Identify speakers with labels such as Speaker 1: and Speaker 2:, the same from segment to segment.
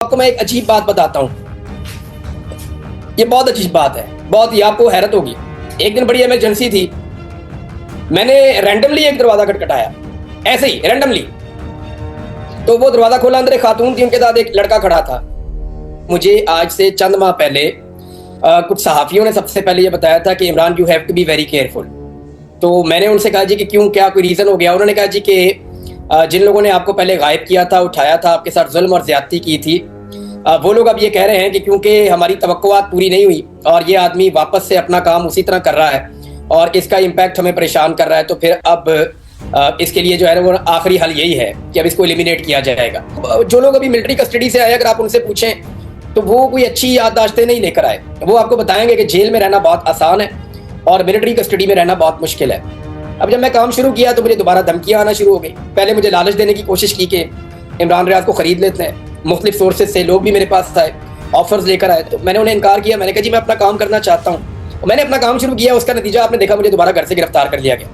Speaker 1: आपको मैं एक अजीब बात बताता हूँ। ये बहुत अजीब बात है, बहुत ही आपको हैरत होगी। एक दिन बड़ी इमरजेंसी थी, मैंने रैंडमली एक दरवाजा खटखटाया, ऐसे ही रैंडमली। तो वो दरवाजा खोला, अंदर एक खातून थी, उनके साथ एक लड़का खड़ा था। मुझे आज से चंद माह पहले कुछ सहाफ़ियों ने सबसे पहले ये बताया था कि Imran you have to be very careful. तो मैंने उनसे कहा जी कि क्यों, क्या कोई रीज़न हो गया? उन्होंने कहा जी कि जिन लोगों ने आपको पहले गायब किया था, उठाया था, आपके साथ जुल्म और ज़्यादती की थी, वो लोग अब ये कह रहे हैं कि क्योंकि हमारी तवक्कुआत पूरी नहीं हुई और ये आदमी वापस से अपना काम उसी तरह कर रहा है और इसका इम्पैक्ट हमें परेशान कर रहा है, तो फिर अब इसके लिए जो है वो आखिरी हल यही है कि अब इसको एलिमिनेट किया जाएगा। जो लोग अभी मिलिट्री कस्टडी से आए, अगर आप उनसे पूछें तो वो कोई अच्छी याददाश्तें नहीं लेकर आए। वो आपको बताएंगे कि जेल में रहना बहुत आसान है और मिलिट्री कस्टडी में रहना बहुत मुश्किल है। अब जब मैं काम शुरू किया तो मुझे दोबारा धमकियाँ आना शुरू हो गई। पहले मुझे लालच देने की कोशिश की कि इमरान रियाज को ख़रीद लेते हैं। मुख्तलिफ सोर्सेज से लोग भी मेरे पास आए, ऑफर्स लेकर आए, तो मैंने उन्हें इनकार किया। मैंने कहा जी मैं अपना काम करना चाहता हूँ। मैंने अपना काम शुरू किया, उसका नतीजा आपने देखा, मुझे दोबारा घर से गिरफ्तार कर लिया गया।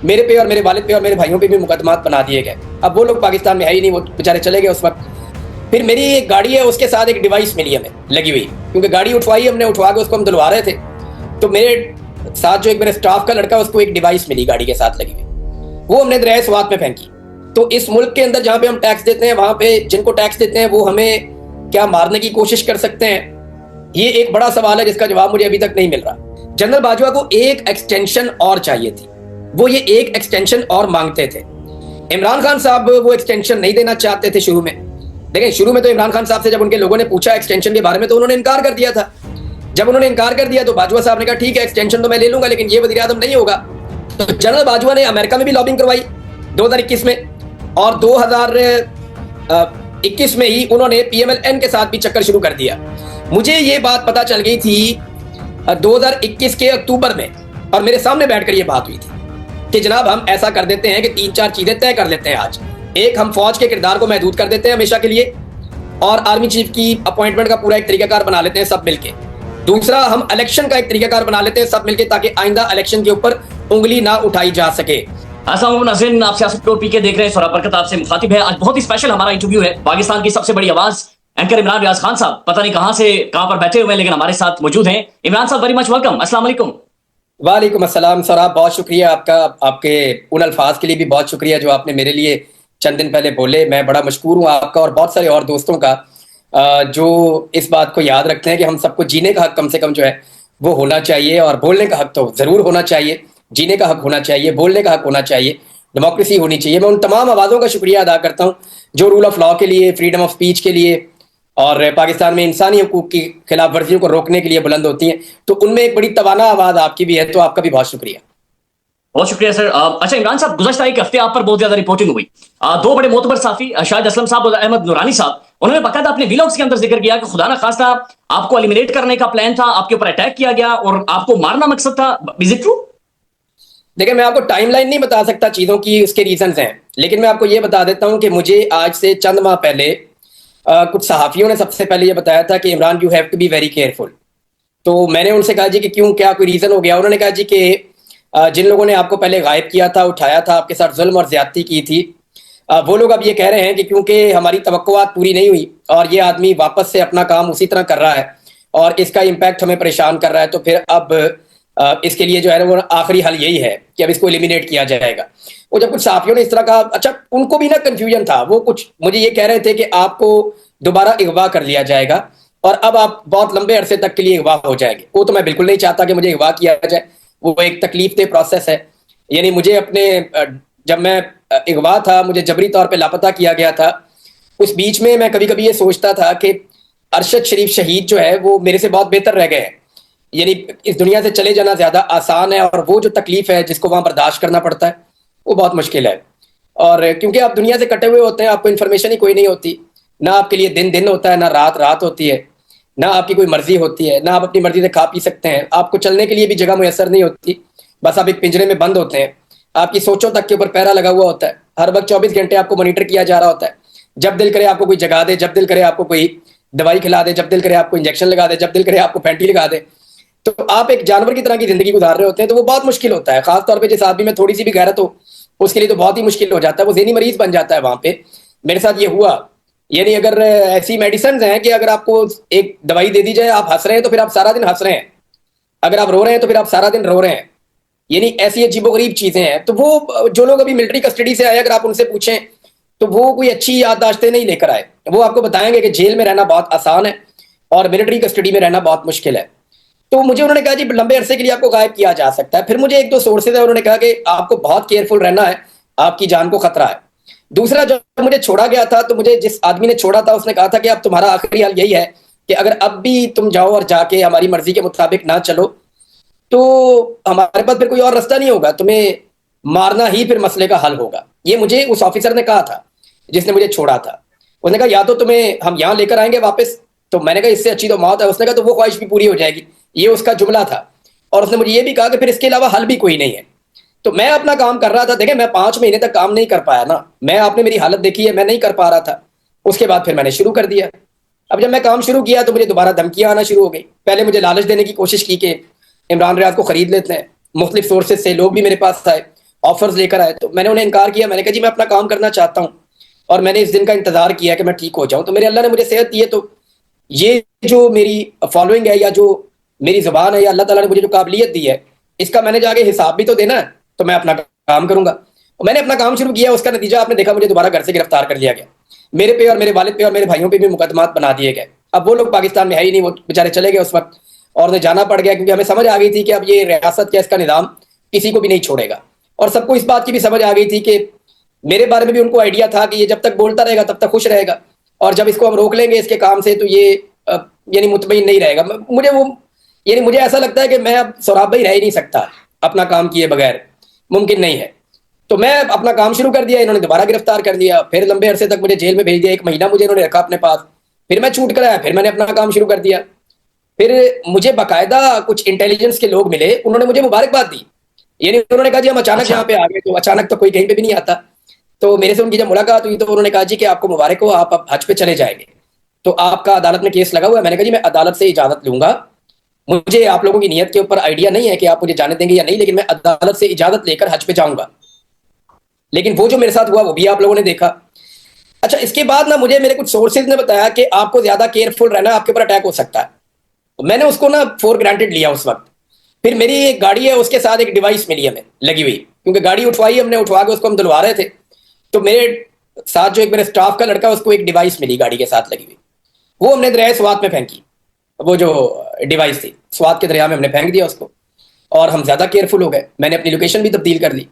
Speaker 1: मेरे पे और मेरे वालिद पे और मेरे भाइयों पे भी मुकदमात बना दिए गए। अब वो लोग पाकिस्तान में है ही नहीं, वो बेचारे चले गए उस वक्त। फिर मेरी एक गाड़ी है, उसके साथ एक डिवाइस मिली हमें लगी हुई, क्योंकि गाड़ी उठवाई हमने, उठवा के उसको हम धुलवा रहे थे। तो मेरे साथ जो एक मेरे स्टाफ का लड़का, उसको एक डिवाइस मिली गाड़ी के साथ लगी हुई, वो हमने दरिया स्वात में फेंकी। तो इस मुल्क के अंदर जहाँ पे हम टैक्स देते हैं, वहाँ पे जिनको टैक्स देते हैं वो हमें क्या मारने की कोशिश कर सकते हैं? ये एक बड़ा सवाल है जिसका जवाब मुझे अभी तक नहीं मिल रहा। जनरल बाजवा को एक एक्सटेंशन और चाहिए थी, वो ये एक एक्सटेंशन और मांगते थे। इमरान खान साहब वो एक्सटेंशन नहीं देना चाहते थे शुरू में। लेकिन शुरू में तो इमरान खान साहब से जब उनके लोगों ने पूछा एक्सटेंशन के बारे में तो उन्होंने इनकार कर दिया था। जब उन्होंने इनकार कर दिया तो बाजवा साहब ने कहा ठीक है एक्सटेंशन तो मैं ले लूंगा, लेकिन ये वज़ीर आज़म नहीं होगा। तो जनरल बाजवा ने अमेरिका में भी लॉबिंग करवाई 2021 में, और 2021 में ही उन्होंने PMLN के साथ भी चक्कर शुरू कर दिया। मुझे ये बात पता चल गई थी 2021 के अक्टूबर में, और मेरे सामने बैठकर ये बात हुई थी कि जनाब हम ऐसा कर देते हैं कि 3-4 चीजें तय कर लेते हैं आज। एक, हम फौज के किरदार को महदूद कर देते हैं हमेशा के लिए, और आर्मी चीफ की अपॉइंटमेंट का पूरा एक तरीकाकार बना लेते हैं सब मिलके। दूसरा, हम इलेक्शन का एक तरीकाकार बना लेते हैं सब मिलके, ताकि आइंदा इलेक्शन के ऊपर उंगली ना उठाई जा सके।
Speaker 2: अस्सलाम नाज़रीन, आप सियासत टोर पीके देख रहे हैं। सोरा बरकत आपसे मुखातिब है। आज बहुत ही स्पेशल हमारा इंटरव्यू है। पाकिस्तान की सबसे बड़ी आवाज एंकर इमरान रियाज खान साहब पता नहीं कहां से कहां पर बैठे हुए हैं, लेकिन हमारे साथ मौजूद हैं। इमरान साहब, वेरी मच वेलकम। अस्सलाम वालेकुम।
Speaker 1: वालेकुम अस्सलाम सर, बहुत शुक्रिया आपका, आपके उन अल्फाज के लिए भी बहुत शुक्रिया जो आपने मेरे लिए चंद दिन पहले बोले। मैं बड़ा मशकूर हूँ आपका और बहुत सारे और दोस्तों का जो इस बात को याद रखते हैं कि हम सबको जीने का हक कम से कम जो है वो होना चाहिए, और बोलने का हक तो ज़रूर होना चाहिए। जीने का हक होना चाहिए, बोलने का हक होना चाहिए, डेमोक्रेसी होनी चाहिए। मैं उन तमाम आवाज़ों का शुक्रिया अदा करता हूँ जो रूल ऑफ लॉ के लिए, फ्रीडम ऑफ स्पीच के लिए और पाकिस्तान में इंसानी हकूक़ की खिलाफ वर्जियों को रोकने के लिए बुलंद होती हैं। तो उनमें एक बड़ी तवाना आवाज़ आपकी भी है, तो आपका भी बहुत शुक्रिया।
Speaker 2: बहुत शुक्रिया सर। अच्छा इमरान साहब, गुज़श्ता एक हफ्ते आप पर बहुत ज्यादा रिपोर्टिंग हुई। दो बड़े मोतबर साफी शाहिद असलम साहब और अहमद नूरानी साहब, उन्होंने बाकायदा अपने व्लॉग्स के अंदर जिक्र किया कि खुदा ना खास्ता आपको एलिमिनेट करने का प्लान था, आपके ऊपर अटैक किया गया और आपको मारना मकसद था। Is it true?
Speaker 1: देखिए, मैं आपको टाइमलाइन नहीं बता सकता चीज़ों की, उसके रीजंस हैं, लेकिन मैं आपको ये बता देता हूँ कि मुझे आज से चंद माह पहले कुछ सहाफ़ियों ने सबसे पहले ये बताया था कि Imran you have to be very careful. तो मैंने उनसे कहा जी कि क्यों, क्या कोई रीज़न हो गया? उन्होंने कहा जी कि जिन लोगों ने आपको पहले गायब किया था, उठाया था, आपके साथ जुल्म और ज़्यादती की थी, वो लोग अब ये कह रहे हैं कि क्योंकि हमारी तवक्कुआत पूरी नहीं हुई और ये आदमी वापस से अपना काम उसी तरह कर रहा है और इसका इम्पैक्ट हमें परेशान कर रहा है, तो फिर अब इसके लिए जो है वो आखिरी हल यही है कि अब इसको एलिमिनेट किया जाएगा। वो जब कुछ साफियों ने इस तरह कहा, अच्छा उनको भी ना कन्फ्यूजन था, वो कुछ मुझे ये कह रहे थे कि आपको दोबारा अगवा कर लिया जाएगा और अब आप बहुत लंबे अरसे तक के लिए अगवा हो जाएंगे। वो तो मैं बिल्कुल नहीं चाहता कि मुझे अगवा किया जाए, वो एक तकलीफ दे प्रोसेस है। यानी मुझे अपने जब मैं अगवा था, मुझे जबरी तौर पे लापता किया गया था, उस बीच में मैं कभी कभी ये सोचता था कि अरशद शरीफ शहीद जो है वो मेरे से बहुत बेहतर रह गए हैं। यानी इस दुनिया से चले जाना ज़्यादा आसान है और वो जो तकलीफ है जिसको वहाँ बर्दाश्त करना पड़ता है वो बहुत मुश्किल है। और क्योंकि आप दुनिया से कटे हुए होते हैं, आपको इन्फॉर्मेशन ही कोई नहीं होती, ना आपके लिए दिन दिन होता है, ना रात रात होती है, ना आपकी कोई मर्जी होती है, ना आप अपनी मर्जी से खा पी सकते हैं, आपको चलने के लिए भी जगह मुयसर नहीं होती, बस आप एक पिंजरे में बंद होते हैं। आपकी सोचों तक के ऊपर पहरा लगा हुआ होता है, हर वक्त 24 घंटे आपको मॉनिटर किया जा रहा होता है। जब दिल करे आपको कोई जगा दे, जब दिल करे आपको कोई दवाई खिला दे, जब दिल करे आपको इंजेक्शन लगा दे, जब दिल करे आपको फैंटी लगा दे, तो आप एक जानवर की तरह की जिंदगी गुजार रहे होते हैं। तो वो बहुत मुश्किल होता है, खासतौर पर जिस आदमी में थोड़ी सी भी गैरत हो उसके लिए तो बहुत ही मुश्किल हो जाता है, वो ज़हनी मरीज बन जाता है वहाँ पे। मेरे साथ ये हुआ यानी अगर ऐसी मेडिसिन हैं कि अगर आपको एक दवाई दे दी जाए, आप हंस रहे हैं तो फिर आप सारा दिन हंस रहे हैं, अगर आप रो रहे हैं तो फिर आप सारा दिन रो रहे हैं। यानी ऐसी अजीबोगरीब चीजें हैं। तो वो जो लोग अभी मिलिट्री कस्टडी से आए, अगर आप उनसे पूछें तो वो कोई अच्छी याददाश्तें नहीं लेकर आए। वो आपको बताएंगे कि जेल में रहना बहुत आसान है और मिलिट्री कस्टडी में रहना बहुत मुश्किल है। तो मुझे उन्होंने कहा जी लंबे अरसे के लिए आपको गायब किया जा सकता है। फिर मुझे एक दो सोर्सेज है, उन्होंने कहा कि आपको बहुत केयरफुल रहना है, आपकी जान को खतरा है। दूसरा, जब मुझे छोड़ा गया था तो मुझे जिस आदमी ने छोड़ा था उसने कहा था कि अब तुम्हारा आखिरी हाल यही है कि अगर अब भी तुम जाओ और जाके हमारी मर्जी के मुताबिक ना चलो तो हमारे पास फिर कोई और रास्ता नहीं होगा, तुम्हें मारना ही फिर मसले का हल होगा। ये मुझे उस ऑफिसर ने कहा था जिसने मुझे छोड़ा था। उसने कहा या तो तुम्हें हम यहां लेकर आएंगे वापस, तो मैंने कहा इससे अच्छी तो मौत है। उसने कहा तो वो ख्वाहिश भी पूरी हो जाएगी, ये उसका जुमला था। और उसने मुझे ये भी कहा कि फिर इसके अलावा हल भी कोई नहीं है। तो मैं अपना काम कर रहा था। देखें, मैं 5 महीने तक काम नहीं कर पाया ना, मैं आपने मेरी हालत देखी है, मैं नहीं कर पा रहा था। उसके बाद फिर मैंने शुरू कर दिया। अब जब मैं काम शुरू किया तो मुझे दोबारा धमकियां आना शुरू हो गई। पहले मुझे लालच देने की कोशिश की कि इमरान रियाज को खरीद लेते हैं। मुख्तलिफ सोर्सेज से लोग भी मेरे पास आए, ऑफर्स लेकर आए, तो मैंने उन्हें इनकार किया। मैंने कहा जी मैं अपना काम करना चाहता हूँ और मैंने इस दिन का इंतजार किया कि मैं ठीक हो जाऊं। तो मेरे अल्लाह ने मुझे सेहत दी है, तो ये जो मेरी फॉलोइंग है या जो मेरी जुबान है या अल्लाह ताला ने मुझे जो काबिलियत दी है, इसका मैंने जाके हिसाब भी तो देना है। तो मैं अपना काम करूंगा। और मैंने अपना काम शुरू किया। उसका नतीजा आपने देखा, मुझे दोबारा घर से गिरफ्तार कर लिया गया। मेरे पे और मेरे वालिद पे और मेरे भाइयों पे भी मुकदमात बना दिए गए। अब वो लोग पाकिस्तान में है ही नहीं, वो बेचारे चले गए उस वक्त और उन्हें जाना पड़ गया, क्योंकि हमें समझ आ गई थी कि अब ये रियासत का इसका निज़ाम किसी को भी नहीं छोड़ेगा। और सबको इस बात की भी समझ आ गई थी कि मेरे बारे में भी उनको आइडिया था कि ये जब तक बोलता रहेगा तब तक खुश रहेगा, और जब इसको हम रोक लेंगे इसके काम से तो ये यानी मुतमईन नहीं रहेगा। मुझे वो यानी मुझे ऐसा लगता है कि मैं अब सौराब भाई रह ही नहीं सकता अपना काम किए बगैर, मुमकिन नहीं है। तो मैं अपना काम शुरू कर दिया, इन्होंने दोबारा गिरफ्तार कर दिया। फिर लंबे अरसे तक मुझे जेल में भेज दिया, 1 महीना मुझे इन्होंने रखा अपने पास। फिर मैं छूट कर आया, फिर मैंने अपना काम शुरू कर दिया। फिर मुझे बाकायदा कुछ इंटेलिजेंस के लोग मिले, उन्होंने मुझे मुबारकबाद दी। यानी उन्होंने कहा जी हम अचानक
Speaker 2: अच्छा।
Speaker 1: यहाँ पे आ गए, तो अचानक तो कोई कहीं पे भी नहीं आता। तो मेरे से उनकी जब मुलाकात हुई तो उन्होंने कहा जी कि आपको मुबारक हो, आप अब हज पे चले जाएंगे, तो आपका अदालत में केस लगा हुआ है। मैंने कहा जी मैं अदालत से इजाजत लूंगा, मुझे आप लोगों की नीयत के ऊपर आइडिया नहीं है कि आप मुझे जाने देंगे या नहीं, लेकिन मैं अदालत से इजाजत लेकर हज पे जाऊंगा। लेकिन वो जो मेरे साथ हुआ वो भी आप लोगों ने देखा। अच्छा, इसके बाद ना मुझे मेरे कुछ सोर्सेज ने बताया कि आपको ज्यादा केयरफुल रहना, आपके ऊपर अटैक हो सकता है। तो मैंने उसको ना फॉर ग्रांटेड लिया उस वक्त। फिर मेरी एक गाड़ी है, उसके साथ एक डिवाइस मिली हमें लगी हुई, क्योंकि गाड़ी उठवाई हमने, उठवा के उसको हम धुलवा रहे थे। तो मेरे साथ जो एक मेरे स्टाफ का लड़का, उसको एक डिवाइस मिली गाड़ी के साथ लगी हुई, वो हमने दरिया स्वात में फेंकी। वो जो डिवाइस थी स्वात के दरिया में हमने फेंक दिया उसको, और हम ज्यादा केयरफुल हो गए। मैंने अपनी लोकेशन भी तब्दील कर ली।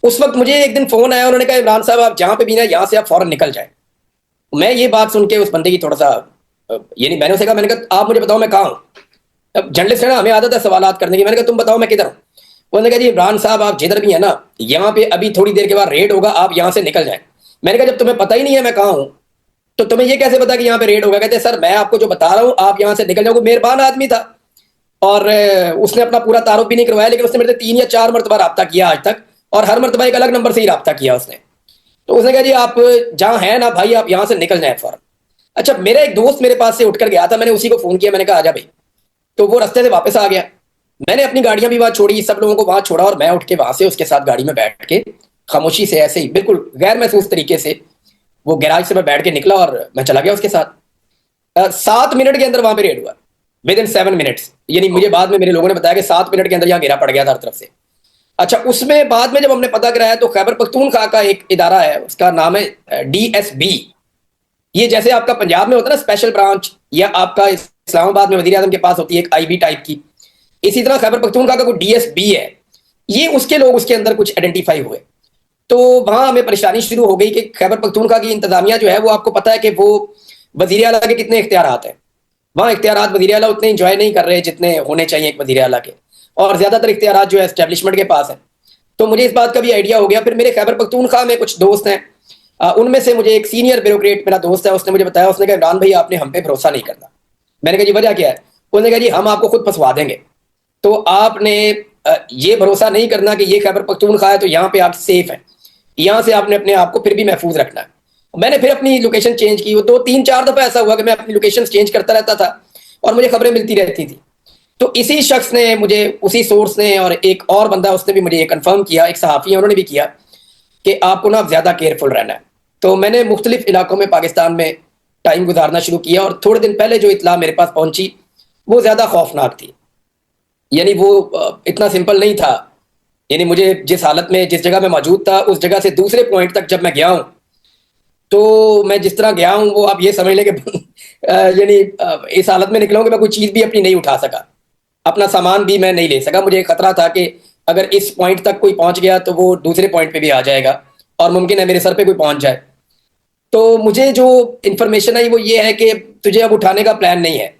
Speaker 1: उस वक्त मुझे एक दिन फोन आया, उन्होंने कहा इमरान साहब आप जहां पे भी ना यहाँ से आप फौरन निकल जाए। मैं ये बात सुन के उस बंदे की थोड़ा सा यानी मैंने उसे कहा, मैंने कहा आप मुझे बताओ मैं कहाँ हूँ। अब जर्नलिस्ट है ना, हमें आदत है सवालात करने की। मैंने कहा तुम बताओ मैं किधर हूँ। उन्होंने कहा जी इमरान साहब आप जिधर भी है ना, यहाँ पे अभी थोड़ी देर के बाद रेड होगा, आप यहाँ से निकल जाए। मैंने कहा जब तुम्हें पता ही नहीं है मैं कहाँ हूँ तो तुम्हें ये कैसे पता कि यहाँ पे रेड होगा। कहते सर मैं आपको जो बता रहा हूँ आप यहाँ से निकल जाओ। मेहरबान आदमी था और उसने अपना पूरा तारुफ भी नहीं करवाया, लेकिन उसने मेरे से 3 या 4 मरतबा रब्ता किया आज तक, और हर मरतबा एक अलग नंबर से ही रब्ता किया उसने। तो उसने कहा जी आप जहाँ हैं ना भाई, आप यहाँ से निकल जाए फौरन। अच्छा, मेरा एक दोस्त मेरे पास से उठकर गया था, मैंने उसी को फोन किया, मैंने कहा आजा भाई। तो वो रास्ते से वापस आ गया। मैंने अपनी गाड़ियां भी वहां छोड़ी, सब लोगों को वहां छोड़ा, और मैं उठ के वहां से उसके साथ गाड़ी में बैठ के खामोशी से, ऐसे ही बिल्कुल गैर महसूस तरीके से वो गैराज से मैं बैठ के निकला और मैं चला गया उसके साथ। 7 मिनट के अंदर वहां पे रेड हुआ, विद इन 7 मिनट्स। यानी मुझे बाद में मेरे लोगों ने बताया कि 7 मिनट के अंदर यहाँ घेरा पड़ गया था हर तरफ से। अच्छा, उसमें बाद में जब हमने पता कराया तो खैबर पख्तूनख्वा का एक इदारा है, उसका नाम है DSB। ये जैसे आपका पंजाब में होता है ना स्पेशल ब्रांच, या आपका इस्लामाबाद में वजीर आजम के पास होती है एक IB टाइप की, इसी तरह खैबर पख्तूनख्वा का कोई DSB है। ये उसके लोग उसके अंदर कुछ आइडेंटिफाई हुए। तो वहां हमें परेशानी शुरू हो गई कि खैबर पख्तूनख्वा की इंतजामिया जो है वो, आपको पता है कि वो वजीर आला के कितने इख्तियारात हैं। वहाँ इख्तियारात वजीर आला उतने इंजॉय नहीं कर रहे जितने होने चाहिए एक वजीर आला के, और ज्यादातर इख्तियारात जो है एस्टेब्लिशमेंट के पास है। तो मुझे इस बात का भी आइडिया हो गया। फिर मेरे खैबर पख्तूनख्वा में कुछ दोस्त हैं, उनमें से मुझे एक सीनियर ब्यूरोक्रेट मेरा दोस्त है, उसने मुझे बताया, उसने कहा इमरान भाई आपने हम पे भरोसा नहीं करना। मैंने कहा जी वजह क्या है। उसने कहा जी हम आपको खुद फंसवा देंगे, तो आपने ये भरोसा नहीं करना कि ये खैबर पख्तूनख्वा है तो यहाँ पे आप सेफ हैं, यहाँ से आपने अपने आप को फिर भी महफूज रखना है। मैंने फिर अपनी लोकेशन चेंज की। वो 2-3-4 दफा ऐसा हुआ कि मैं अपनी लोकेशन चेंज करता रहता था और मुझे खबरें मिलती रहती थी। तो इसी शख्स ने मुझे, उसी सोर्स ने, और एक और बंदा उसने भी मुझे ये कंफर्म किया, एक सहाफ़ी है उन्होंने भी किया कि आपको ना ज्यादा केयरफुल रहना है। तो मैंने मुख्तलिफ इलाकों में पाकिस्तान में टाइम गुजारना शुरू किया, और थोड़े दिन पहले जो इतला मेरे पास पहुंची वो ज़्यादा खौफनाक थी। यानी वो इतना सिंपल नहीं था। यानी मुझे जिस हालत में, जिस जगह मैं मौजूद था, उस जगह से दूसरे पॉइंट तक जब मैं गया हूँ, तो मैं जिस तरह गया हूँ वो आप ये समझ लें कि यानी इस हालत में निकला हूँ कि मैं कोई चीज़ भी अपनी नहीं उठा सका, अपना सामान भी मैं नहीं ले सका। मुझे खतरा था कि अगर इस पॉइंट तक कोई पहुंच गया तो वो दूसरे पॉइंट पे भी आ जाएगा, और मुमकिन है मेरे सर पे कोई पहुंच जाए। तो मुझे जो इन्फॉर्मेशन आई वो ये है कि तुझे अब उठाने का प्लान नहीं है,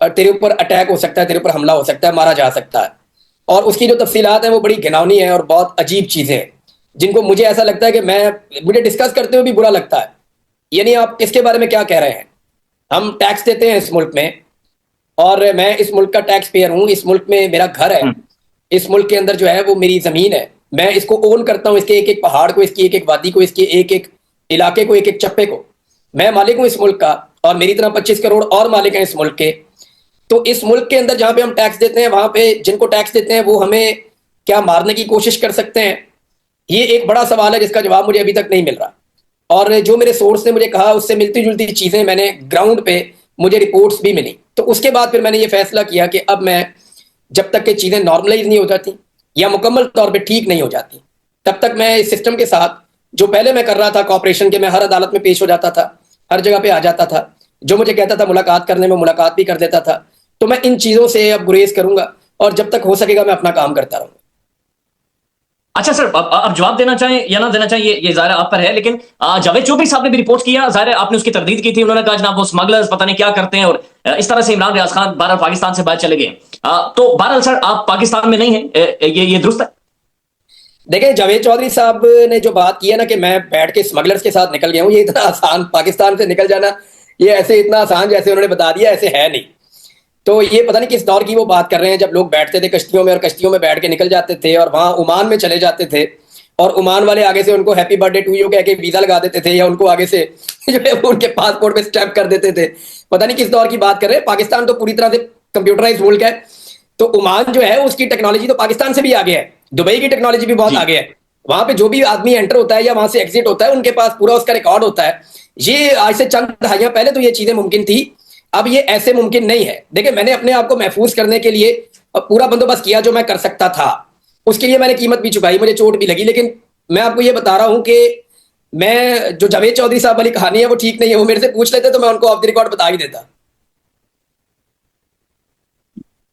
Speaker 1: और तेरे ऊपर अटैक हो सकता है, तेरे ऊपर हमला हो सकता है, मारा जा सकता है। और उसकी जो तफसीलात हैं वो बड़ी घिनौनी है और बहुत अजीब चीज़ें हैं, जिनको मुझे ऐसा लगता है कि मुझे डिस्कस करते हुए भी बुरा लगता है। यानी आप किसके बारे में क्या कह रहे हैं? हम टैक्स देते हैं इस मुल्क में, और मैं इस मुल्क का टैक्स पेयर हूँ, इस मुल्क में मेरा घर है, इस मुल्क के अंदर जो है वो मेरी ज़मीन है, मैं इसको ओन करता हूँ, इसके एक एक पहाड़ को, इसकी एक एक वादी को, इसके एक एक इलाके को, एक एक चप्पे को। मैं मालिक हूँ इस मुल्क का, और मेरी तरह 25 करोड़ और मालिक हैं इस मुल्क के। तो इस मुल्क के अंदर जहाँ पे हम टैक्स देते हैं, वहाँ पे जिनको टैक्स देते हैं वो हमें क्या मारने की कोशिश कर सकते हैं? ये एक बड़ा सवाल है जिसका जवाब मुझे अभी तक नहीं मिल रहा। और जो मेरे सोर्स ने मुझे कहा उससे मिलती जुलती चीज़ें मैंने ग्राउंड पे, मुझे रिपोर्ट्स भी मिली। तो उसके बाद फिर मैंने ये फैसला किया कि अब मैं, जब तक कि चीज़ें नॉर्मलाइज नहीं हो जाती या मुकम्मल तौर पे ठीक नहीं हो जाती, तब तक मैं इस सिस्टम के साथ जो पहले मैं कर रहा था कॉपरेशन के, मैं हर अदालत में पेश हो जाता था, हर जगह पे आ जाता था, जो मुझे कहता था मुलाकात करने में मुलाकात भी कर देता था। तो मैं इन चीज़ों से अब गुरेज करूंगा, और जब तक हो सकेगा मैं अपना काम करता रहूंगा।
Speaker 2: अच्छा सर, अब जवाब देना चाहें या ना देना चाहें ये ज़ाहिर आप पर है, लेकिन जावेद चौधरी साहब ने भी रिपोर्ट किया, ज़ाहिर है आपने उसकी तरदीद की थी। उन्होंने कहा जनाब वो स्मगलर्स पता नहीं क्या करते हैं, और इस तरह से इमरान रियाज खान बहरहाल पाकिस्तान से बाहर चले गए। तो बहरहाल सर आप पाकिस्तान में नहीं हैं, ये दुरुस्त है?
Speaker 1: देखें, जावेद चौधरी साहब ने जो बात की है ना कि मैं बैठ के स्मगलर्स के साथ निकल गया हूँ, ये इतना आसान, पाकिस्तान से निकल जाना ये ऐसे इतना आसान जैसे उन्होंने बता दिया, ऐसे है नहीं। तो ये पता नहीं किस दौर की वो बात कर रहे हैं, जब लोग बैठते थे कश्तियों में और कश्तियों में बैठ के निकल जाते थे और वहाँ ओमान में चले जाते थे, और ओमान वाले आगे से उनको हैप्पी बर्थडे टू यू कह के वीज़ा लगा देते थे, या उनको आगे से जो है वो उनके पासपोर्ट पे स्टैम्प कर देते थे। पता नहीं किस दौर की बात कर रहे हैं। पाकिस्तान तो पूरी तरह से कंप्यूटराइज मुल्क है, तो ओमान जो है उसकी टेक्नोलॉजी तो पाकिस्तान से भी आगे है, दुबई की टेक्नोलॉजी भी बहुत आगे है। वहां पे जो भी आदमी एंटर होता है या वहां से एग्जिट होता है, उनके पास पूरा उसका रिकॉर्ड होता है। ये आज से चंद दहाइयां पहले तो ये चीजें मुमकिन थी, अब ये ऐसे मुमकिन नहीं है। देखिए, मैंने अपने आप को महफूज करने के लिए पूरा बंदोबस्त किया जो मैं कर सकता था, उसके लिए मैंने कीमत भी चुकाई, मुझे चोट भी लगी। लेकिन मैं आपको ये बता रहा हूं कि मैं, जो जावेद चौधरी साहब वाली कहानी है वो ठीक नहीं है। वो मेरे से पूछ लेते तो मैं उनको ऑफ द रिकॉर्ड बता ही देता।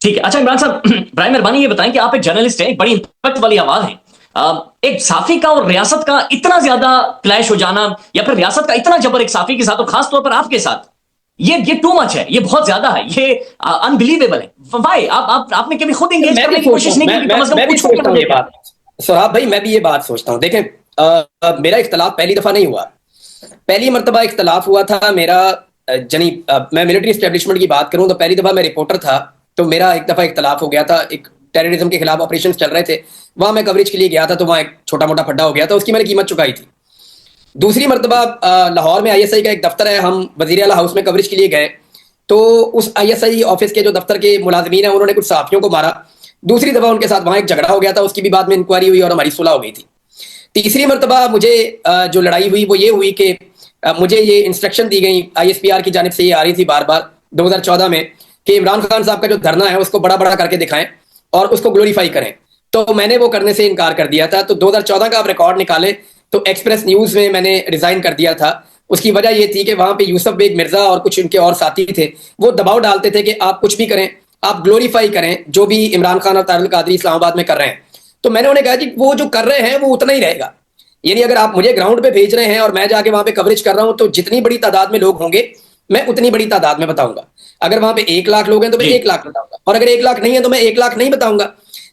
Speaker 2: ठीक है। अच्छा इमरान साहब, बराए मेहरबानी ये बताएं कि आप एक जर्नलिस्ट हैं, एक बड़ी इंपैक्ट वाली आवाज है। एक साफी का और रियासत का इतना ज्यादा क्लैश हो जाना, या फिर रियासत का इतना जबर एक साफी के साथ, और खास तौर पर आपके साथ, ये टू मच है, ये बहुत ज्यादा है, ये अनबिलीवेबल है। वाई आपने कभी खुद एंगेज करने की कोशिश नहीं की? कम से कम कुछ
Speaker 1: सोचता हूँ ये बात, सोहाब भाई, मैं भी ये बात सोचता हूँ। देखें, मेरा इख्तलाफ पहली दफा नहीं हुआ, पहली मरतबा इख्तलाफ हुआ था मेरा। जनी मैं मिलिट्री एस्टेब्लिशमेंट की बात करूं तो पहली दफा मैं रिपोर्टर था, तो मेरा एक दफा इख्तलाफ हो गया था। एक टेररिज्म के खिलाफ ऑपरेशन चल रहे थे, वहां मैं कवरेज के लिए गया था, तो वहां एक छोटा मोटा फड्डा हो गया था, उसकी मैंने कीमत चुकाई थी। दूसरी मरतबा लाहौर में ISI का एक दफ्तर है, हम वजीर आला हाउस में कवरेज के लिए गए, तो उस ISI ऑफिस के जो दफ्तर के मुलाजमीन हैं उन्होंने कुछ सहाफियों को मारा। दूसरी दफा उनके साथ वहां एक झगड़ा हो गया था, उसकी भी बाद में इंक्वायरी हुई और हमारी सुलह हो गई थी। तीसरी मरतबा मुझे जो लड़ाई हुई वो ये हुई कि मुझे ये इंस्ट्रक्शन दी गई ISPR की जानिब से, ये आ रही थी बार बार 2014 में, कि इमरान खान साहब का जो धरना है उसको बड़ा बड़ा करके दिखाएं और उसको ग्लोरीफाई करें। तो मैंने वो करने से इनकार कर दिया था। तो 2014 का आप रिकॉर्ड निकाले तो एक्सप्रेस न्यूज़ में मैंने रिजाइन कर दिया था। उसकी वजह ये थी कि वहां पे यूसुफ बेग मिर्जा और कुछ उनके और साथी थे, वो दबाव डालते थे कि आप कुछ भी करें, आप ग्लोरीफाई करें जो भी इमरान खान और तारिक कादरी इस्लामाबाद में कर रहे हैं। तो मैंने उन्हें कहा कि वो जो कर रहे हैं वो उतना ही रहेगा, यानी अगर आप मुझे ग्राउंड पे भेज रहे हैं और मैं जाके वहां पे कवरेज कर रहा हूं, तो जितनी बड़ी तादाद में लोग होंगे मैं उतनी बड़ी तादाद में बताऊंगा। अगर वहां पे 1 लाख लोग हैं तो मैं 1 लाख बताऊंगा, और अगर 1 लाख नहीं है तो मैं 1 लाख नहीं बताऊंगा।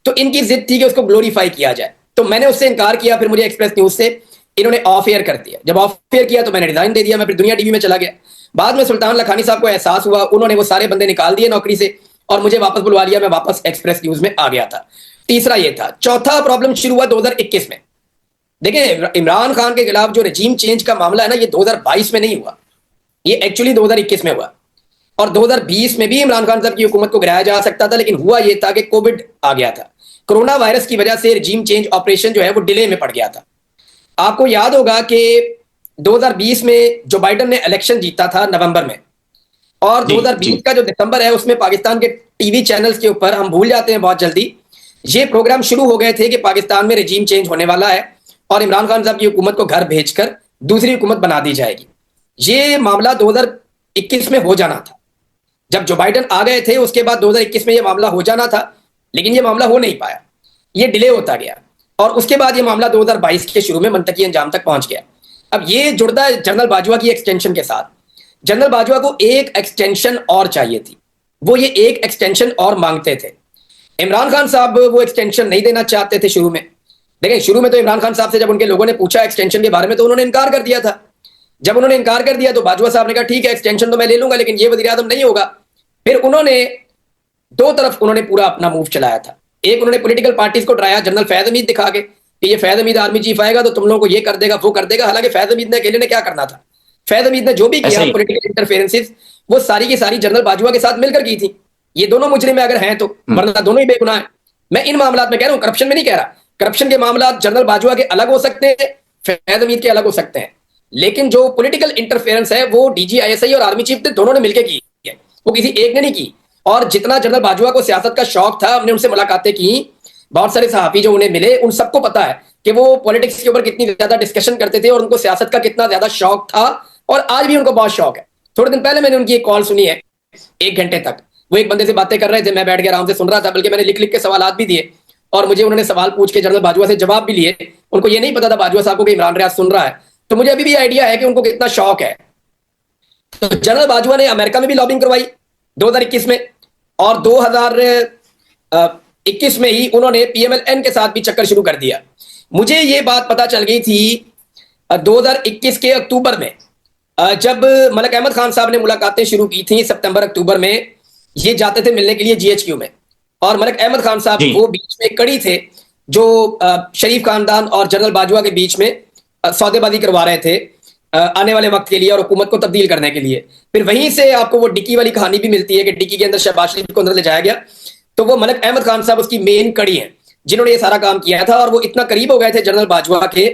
Speaker 1: तो इनकी जिद थी कि उसको ग्लोरीफाई किया जाए, तो मैंने उससे इनकार किया। फिर मुझे एक्सप्रेस न्यूज से इन्होंने ऑफ एयर कर दिया। जब ऑफ एयर किया तो मैंने रिजाइन दे दिया, मैं फिर दुनिया टीवी में चला गया। बाद में सुल्तान लखानी साहब को एहसास हुआ, उन्होंने वो सारे बंदे निकाल दिए नौकरी से और मुझे वापस बुलवा लिया, मैं वापस एक्सप्रेस न्यूज में आ गया था। तीसरा ये था। चौथा प्रॉब्लम शुरू हुआ 2021 में। देखिए, इमरान खान के खिलाफ जो रजीम चेंज का मामला है ना, ये 2022 में नहीं हुआ, ये एक्चुअली 2021 में हुआ। और 2020 में भी इमरान खान साहब की हुकूमत को गिराया जा सकता था, लेकिन हुआ ये था कि कोविड आ गया था। कोरोना वायरस की वजह से रजीम चेंज ऑपरेशन जो है वो डिले में पड़ गया था। आपको याद होगा कि 2020 में जो बाइडन ने इलेक्शन जीता था नवंबर में, और 2020 का जो दिसंबर है उसमें पाकिस्तान के टीवी चैनल्स के ऊपर, हम भूल जाते हैं बहुत जल्दी, ये प्रोग्राम शुरू हो गए थे कि पाकिस्तान में रेजीम चेंज होने वाला है और इमरान खान साहब की हुकूमत को घर भेजकर दूसरी हुकूमत बना दी जाएगी। ये मामला 2021 में हो जाना था। जब जो बाइडन आ गए थे उसके बाद 2021 में ये मामला हो जाना था, लेकिन ये मामला हो नहीं पाया, ये डिले होता गया और उसके बाद ये मामला 2022 के शुरू में मंतकी अंजाम तक पहुंच गया। अब ये जुड़ता है जनरल बाजवा की एक्सटेंशन के साथ। जनरल बाजवा को एक एक्सटेंशन और चाहिए थी, वो ये एक एक्सटेंशन और मांगते थे। इमरान खान साहब वो एक्सटेंशन नहीं देना चाहते थे शुरू में। देखें, शुरू में तो इमरान खान साहब से जब उनके लोगों ने पूछा एक्सटेंशन के बारे में तो उन्होंने इनकार कर दिया था। जब उन्होंने इनकार कर दिया तो बाजवा साहब ने कहा ठीक है एक्सटेंशन तो मैं ले लूंगा, लेकिन ये वज़ीर आज़म नहीं होगा। फिर उन्होंने दो तरफ उन्होंने पूरा अपना मूव चलाया था। एक, उन्होंने पॉलिटिकल पार्टीज को डराया जनरल फैज हमीद दिखा के कि ये फैज हमीद आर्मी चीफ आएगा तो तुम लोगों को ये कर देगा वो कर देगा। हालांकि फैज हमीद ने अकेले ने क्या करना था, फैज हमीद ने जो भी किया पॉलिटिकल इंटरफेरेंसेस वो सारी की सारी जनरल बाजवा के साथ मिलकर की थी। ये दोनों मुजरिम अगर हैं तो, वरना दोनों ही बेगुनाह हैं। मैं इन मामलात में कह रहा हूं, करप्शन में नहीं कह रहा। करप्शन के मामला जनरल बाजवा के अलग हो सकते हैं, फैज हमीद के अलग हो सकते हैं, लेकिन जो पॉलिटिकल इंटरफेरेंस है वो डीजीआईएसआई और आर्मी चीफ ने दोनों ने मिलकर की है, वो किसी एक ने नहीं की। और जितना जनरल बाजवा को सियासत का शौक था, हमने उनसे मुलाकातें की, बहुत सारे सहाफी जो उन्हें मिले उन सबको पता है कि वो पॉलिटिक्स के ऊपर कितनी ज्यादा डिस्कशन करते थे और उनको सियासत का कितना ज्यादा शौक था, और आज भी उनको बहुत शौक है। थोड़े दिन पहले मैंने उनकी एक कॉल सुनी है, 1 घंटे तक वो एक बंदे से बातें कर रहे थे, मैं बैठ के आराम से सुन रहा था, बल्कि मैंने लिख लिख के सवाल भी दिए और मुझे उन्होंने सवाल पूछ के जनरल बाजवा से जवाब भी लिए। उनको ये नहीं पता था बाजवा साहब को कि इमरान रियाज सुन रहा है, तो मुझे अभी भी आइडिया है कि उनको कितना शौक है। तो जनरल बाजवा ने अमेरिका में भी लॉबिंग करवाई 2021 में, और 2021 में ही उन्होंने पीएमएलएन के साथ भी चक्कर शुरू कर दिया। मुझे ये बात पता चल गई थी 2021 के अक्टूबर में, जब मलिक अहमद खान साहब ने मुलाकातें शुरू की थी सितंबर अक्टूबर में। ये जाते थे मिलने के लिए जीएचक्यू में, और मलिक अहमद खान साहब वो बीच में कड़ी थे जो शरीफ खानदान और जनरल बाजवा के बीच में सौदेबाजी करवा रहे थे आने वाले वक्त के लिए और हुकूमत को तब्दील करने के लिए। फिर वहीं से आपको वो डिक्की वाली कहानी भी मिलती है कि डिक्की के अंदर शहबाज शरीफ को अंदर ले जाया गया, तो वो मलिक अहमद खान साहब उसकी मेन कड़ी है जिन्होंने ये सारा काम किया था। और वो इतना करीब हो गए थे जनरल बाजवा के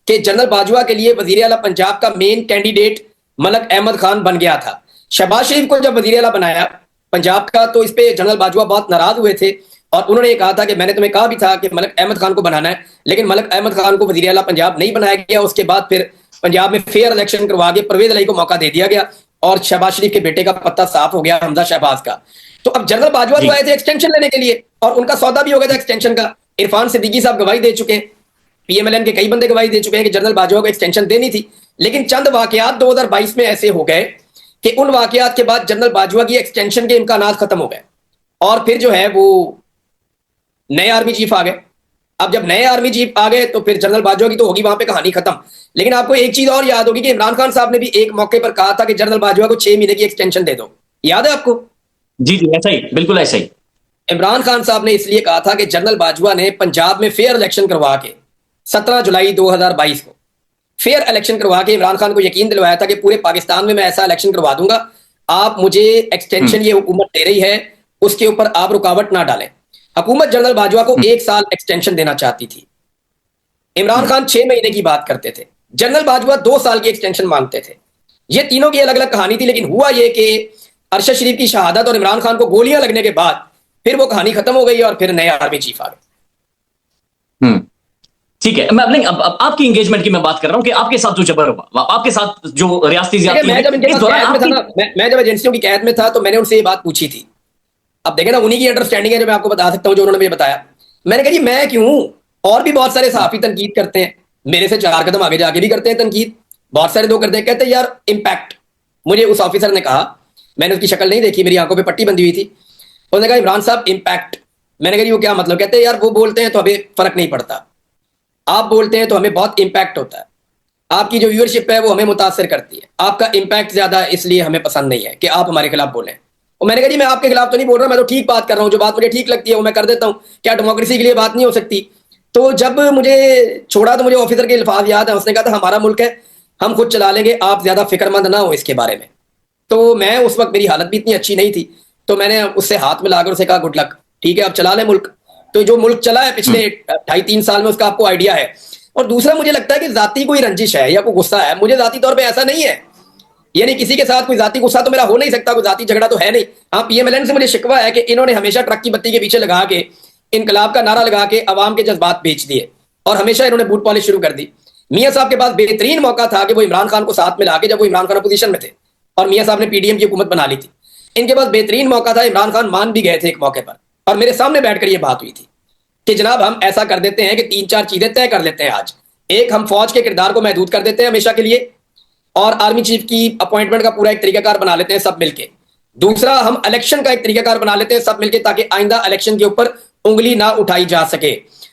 Speaker 1: कि जनरल बाजवा के लिए वजीर आला पंजाब का मेन कैंडिडेट मलिक अहमद खान बन गया था। शहबाज शरीफ को जब वजीर आला बनाया पंजाब का, तो इस पे जनरल बाजवा बहुत नाराज हुए थे और उन्होंने ये कहा था कि मैंने तुम्हें कहा भी था कि मलिक अहमद खान को बनाना है, लेकिन मलिक अहमद खान को वजीर आला पंजाब नहीं बनाया गया। उसके बाद फिर पंजाब में फेयर इलेक्शन करवा के परवेज अली को मौका दे दिया गया और शहबाज शरीफ के बेटे का पत्ता साफ हो गया, हमजा शहबाज का। तो अब जनरल बाजवा जो आए थे एक्सटेंशन लेने के लिए, और उनका सौदा भी हो गया था एक्सटेंशन का। इरफान सिद्दीकी साहब गवाही दे चुके हैं, पीएमएलएन के कई बंदे गवाही दे चुके हैं कि जनरल बाजवा को एक्सटेंशन देनी थी, लेकिन चंद वाकयात 2022 में ऐसे हो गए कि उन वाकयात के बाद जनरल बाजवा की एक्सटेंशन के इम्कानात खत्म हो गए और फिर जो है वो नए आर्मी चीफ आ गए। अब जब नए आर्मी चीफ आ गए तो फिर जनरल बाजवा की तो होगी वहां पे कहानी खत्म। लेकिन आपको एक चीज और याद होगी कि इमरान खान साहब ने भी एक मौके पर कहा था कि जनरल बाजवा को 6 महीने की एक्सटेंशन दे दो, याद है आपको?
Speaker 2: जी जी, ऐसा ही, बिल्कुल ऐसा ही।
Speaker 1: इमरान खान साहब ने इसलिए कहा था कि जनरल बाजवा ने पंजाब में फेयर इलेक्शन करवा के 17 जुलाई 2022 को फेयर इलेक्शन करवा के इमरान खान को यकीन दिलवाया था कि पूरे पाकिस्तान में मैं ऐसा इलेक्शन करवा दूंगा, आप मुझे एक्सटेंशन ये हुकूमत दे रही है उसके ऊपर आप रुकावट ना डालें। हुकूमत जनरल बाजवा को 1 साल एक्सटेंशन देना चाहती थी, इमरान खान 6 महीने की बात करते थे, जनरल बाजवा 2 साल की एक्सटेंशन मांगते थे। ये तीनों की अलग अलग कहानी थी, लेकिन हुआ ये कि अरशद शरीफ की शहादत और इमरान खान को गोलियां लगने के बाद फिर वो कहानी खत्म हो गई और फिर नए आर्मी चीफ आ गए।
Speaker 2: ठीक है, मैं अब आपकी एंगेजमेंट की मैं बात कर रहा हूं कि आपके साथ जो जबर हुआ, आपके साथ जो रियासती ज्यादती है,
Speaker 1: मैं जब एजेंसियों की कैद में था तो मैंने उनसे ये बात पूछी थी। अब देखें ना, उन्हीं की अंडरस्टैंडिंग है जो मैं आपको बता सकता हूं, जो उन्होंने मुझे बताया। मैंने कहा जी मैं क्यों, और भी बहुत सारे सहाफी तनकीद करते हैं, मेरे से 4 कदम आगे जाके भी करते हैं तनकीद, बहुत सारे लोग करते हैं, कहते हैं यार इम्पैक्ट। मुझे उस ऑफिसर ने कहा, मैंने उसकी शक्ल नहीं देखी, मेरी आंखों पे पट्टी बंधी हुई थी, उसने कहा इमरान साहब इम्पैक्ट। मैंने कहा वो क्या मतलब? कहते हैं यार वो बोलते हैं तो हमें फर्क नहीं पड़ता, आप बोलते हैं तो हमें बहुत इम्पैक्ट होता है, आपकी जो व्यूअरशिप है वो हमें मुतासर करती है, आपका इम्पैक्ट ज्यादा इसलिए हमें पसंद नहीं है कि आप हमारे खिलाफ बोलें। और मैंने कहा जी मैं आपके खिलाफ तो नहीं बोल रहा, मैं तो ठीक बात कर रहा हूँ, जो बात मुझे ठीक लगती है वो मैं कर देता हूँ, क्या डेमोक्रेसी के लिए बात नहीं हो सकती? तो जब मुझे छोड़ा तो मुझे ऑफिसर के अल्फाज याद है, उसने कहा था हमारा मुल्क है, हम खुद चला लेंगे, आप ज्यादा फिक्रमंद ना हो इसके बारे में। तो मैं उस वक्त मेरी हालत भी इतनी अच्छी नहीं थी, तो मैंने उससे हाथ मिलाकर उसे कहा गुड लक, ठीक है अब चला ले मुल्क। तो जो मुल्क चला है पिछले 2.5-3 साल में उसका आपको आइडिया है। और दूसरा मुझे लगता है कि जाती कोई रंजिश है या कोई गुस्सा है, मुझे जाती तौर पे ऐसा नहीं है, यानी किसी के साथ कोई जाती गुस्सा तो मेरा हो नहीं सकता, कोई जाती झगड़ा तो है नहीं। हाँ, पीएमएलएन से मुझे शिकवा है कि इन्होंने हमेशा ट्रक की बत्ती के पीछे लगा के इनकलाब का नारा लगा के अवाम के जज्बात बेच दिए और हमेशा इन्होंने बूट पॉलिश शुरू कर दी। मियां साहब के पास बेहतरीन मौका था कि वो इमरान खान को साथ में लाके, जब वो इमरान खान अपोजिशन में थे और मियां साहब ने पीडीएम की हुकूमत बना ली थी, इनके पास बेहतरीन मौका था, इमरान खान मान भी गए थे एक मौके पर और मेरे सामने बैठकर ये बात हुई थी कि जनाब हम ऐसा कर देते हैं कि 3-4 चीजें तय कर लेते हैं आज। एक, हम फौज के किरदार को महदूद कर देते हैं हमेशा के लिए और आर्मी चीफ की अपॉइंटमेंट का पूरा एक तरीकाकार बना लेते हैं सब मिलके। दूसरा, हम इलेक्शन का एक तरीकाकार बना लेते हैं सब मिलके ताकि आइंदा इलेक्शन के ऊपर उंगली ना उठाई जा सके।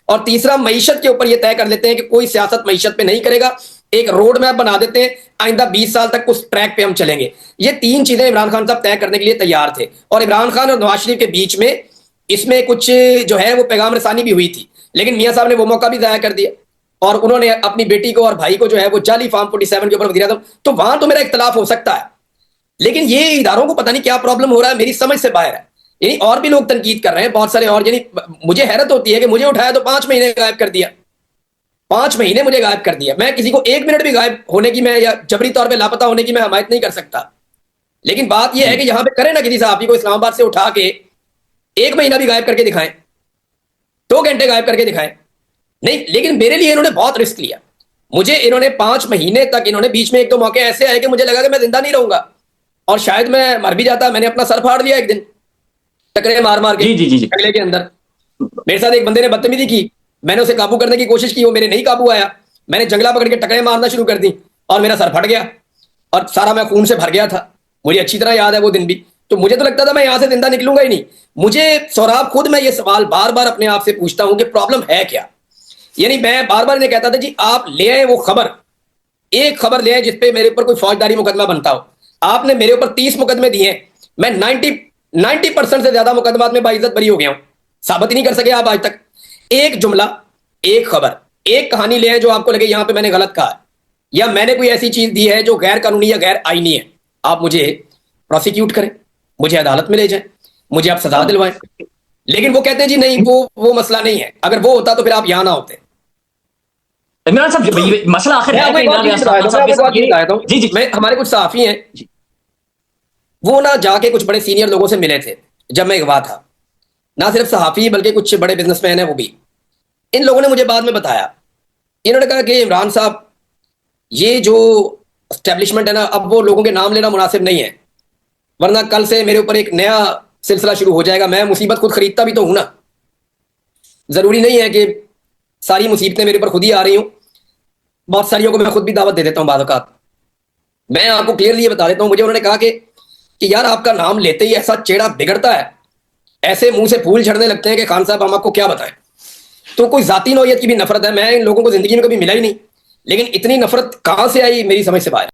Speaker 1: और तीसरा, मईशत के ऊपर यह तय कर लेते हैं कि कोई सियासत मईशत पे नहीं करेगा, एक रोड मैप बना देते हैं, आइंदा 20 साल तक उस ट्रैक पे हम चलेंगे। ये 3 चीजें इमरान खान साहब तय करने के लिए तैयार थे और इमरान खान और नवाज शरीफ के बीच में इसमें कुछ जो है वो पैगाम रसानी भी हुई थी, लेकिन मियां साहब ने वो मौका भी जाया कर दिया और उन्होंने अपनी बेटी को और भाई को जो है वो जाली फार्म 47 के ऊपर वज़ीर आज़म, तो वहां तो मेरा इख्तलाफ हो सकता है, लेकिन ये इदारों को पता नहीं क्या प्रॉब्लम हो रहा है, मेरी समझ से बाहर है। यानी और भी लोग तनकीद कर रहे हैं बहुत सारे, और यानी मुझे हैरत होती है कि मुझे उठाया तो 5 महीने गायब कर दिया, 5 महीने मुझे गायब कर दिया। मैं किसी को 1 मिनट भी गायब होने की मैं या जबरी तौर पे लापता होने की मैं हमायत नहीं कर सकता, लेकिन बात यह है कि यहां पे करें ना किसी सहाफी को इस्लामाबाद से उठा के 1 महीना भी गायब करके दिखाएं, 2 घंटे गायब करके दिखाएं, नहीं। लेकिन मेरे लिए इन्होंने बहुत रिस्क लिया, मुझे इन्होंने 5 महीने तक, इन्होंने बीच में 1-2 मौके ऐसे आए कि मुझे लगा कि मैं जिंदा नहीं रहूंगा और शायद मैं मर भी जाता। मैंने अपना सर फाड़ लिया एक दिन टकरे मार मार के किले के अंदर। मेरे साथ एक बंदे ने बदतमीजी की, मैंने उसे काबू करने की कोशिश की, वो मेरे नहीं काबू आया, मैंने जंगला पकड़ के टकरे मारना शुरू कर दी और मेरा सर फट गया और सारा मैं खून से भर गया था। मुझे अच्छी तरह याद है वो दिन भी। तो मुझे तो लगता था मैं यहां से जिंदा निकलूंगा ही नहीं। मुझे सौराब खुद मैं ये सवाल बार बार अपने आप से पूछता हूं कि प्रॉब्लम है क्या। यानी मैं बार बार इन्हें कहता था जी आप ले आए वो खबर, एक खबर ले आए जिसपे मेरे ऊपर कोई फौजदारी मुकदमा बनता हो। आपने मेरे ऊपर 30 मुकदमे दिए, मैं 90% से ज्यादा मुकदमात में बाइज्जत बरी हो गया हूं, साबित ही नहीं कर सके आप आज तक। एक जुमला, एक खबर, एक कहानी ले आए जो आपको लगे यहां पे मैंने गलत कहा है या मैंने कोई ऐसी चीज दी है जो गैर कानूनी या गैर आईनी है, आप मुझे प्रोसिक्यूट करें, मुझे अदालत में ले जाएं, मुझे आप सजा दिलवाएं। लेकिन वो कहते हैं जी नहीं वो मसला नहीं है, अगर वो होता तो फिर आप यहां ना होते।
Speaker 2: इमरान साहब ये मसला आखिर है कि
Speaker 1: जी जी, मैं हमारे कुछ सहाफी हैं, वो ना जाके कुछ बड़े सीनियर लोगों से मिले थे जब मैं अगवा था, ना सिर्फ सहाफी बल्कि कुछ बड़े बिजनेसमैन हैं वो भी। इन लोगों ने मुझे बाद में बताया, इन्होंने कहा कि इमरान साहब ये जो एस्टेब्लिशमेंट है ना, अब वो लोगों के नाम लेना मुनासिब नहीं है, वरना कल से मेरे ऊपर एक नया सिलसिला शुरू हो जाएगा। मैं मुसीबत खुद खरीदता भी तो हूं ना, जरूरी नहीं है कि सारी मुसीबतें मेरे ऊपर खुद ही आ रही हूं, बहुत सारियों को मैं खुद भी दावत दे देता हूं बाद औक़ात। मैं आपको क्लियरली ये बता देता हूं, मुझे उन्होंने कहा कि यार आपका नाम लेते ही ऐसा चेहरा बिगड़ता है, ऐसे मुंह से फूल झड़ने लगते हैं कि खान साहब हम आपको क्या बताएं। तो कोई जाती नौयत की भी नफरत है, मैं इन लोगों को जिंदगी में कभी मिला ही नहीं, लेकिन इतनी नफरत कहां से आई मेरी समझ से बाहर।